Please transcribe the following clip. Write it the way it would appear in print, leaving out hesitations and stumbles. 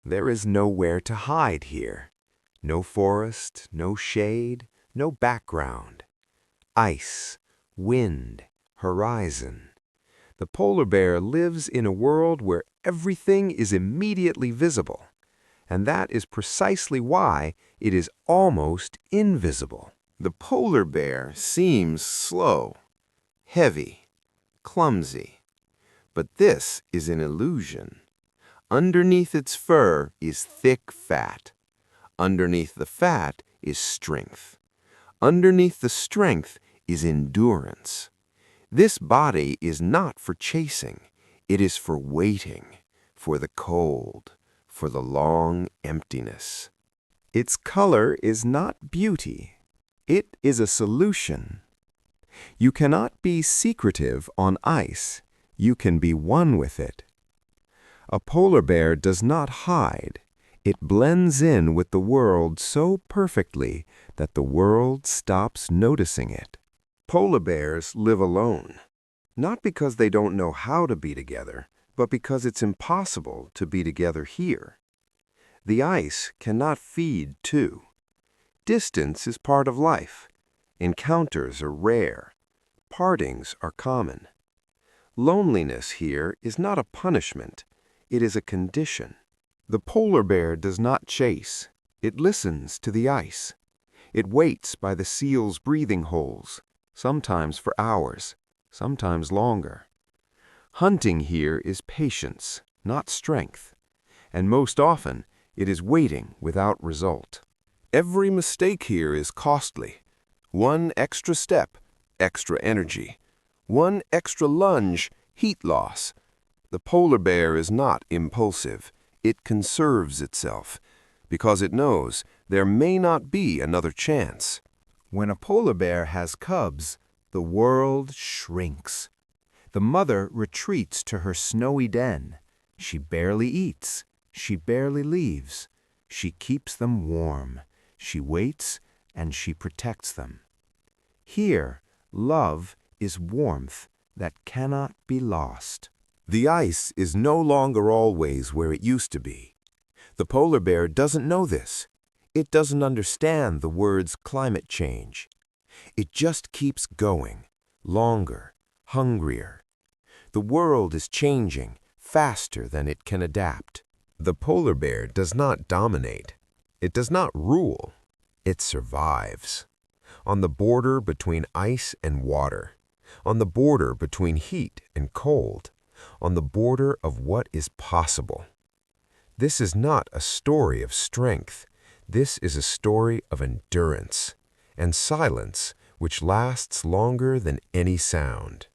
There is nowhere to hide here. No forest, no shade, no background. Ice, wind, horizon. The polar bear lives in a world where everything is immediately visible, and that is precisely why it is almost invisible. The polar bear seems slow, heavy, clumsy. But this is an illusion. Underneath its fur is thick fat. Underneath the fat is strength. Underneath the strength is endurance. This body is not for chasing. It is for waiting, for the cold, for the long emptiness. Its color is not beauty. It is a solution. You cannot be secretive on ice. You can be one with it. A polar bear does not hide. It blends in with the world so perfectly that the world stops noticing it. Polar bears live alone, not because they don't know how to be together, but because it's impossible to be together here. The ice cannot feed two. Distance is part of life. Encounters are rare. Partings are common. Loneliness here is not a punishment. It is a condition. The polar bear does not chase. It listens to the ice. It waits by the seal's breathing holes, sometimes for hours, sometimes longer. Hunting here is patience, not strength, and most often it is waiting without result. Every mistake here is costly. One extra step, extra energy. One extra lunge, heat loss. The polar bear is not impulsive. It conserves itself, because it knows there may not be another chance. When a polar bear has cubs, the world shrinks. The mother retreats to her snowy den. She barely eats. She barely leaves. She keeps them warm. She waits and she protects them. Here, love is warmth that cannot be lost. The ice is no longer always where it used to be. The polar bear doesn't know this. It doesn't understand the words climate change. It just keeps going, longer, hungrier. The world is changing faster than it can adapt. The polar bear does not dominate. It does not rule. It survives. On the border between ice and water. On the border between heat and cold. On the border of what is possible. This is not a story of strength. This is a story of endurance and silence which lasts longer than any sound.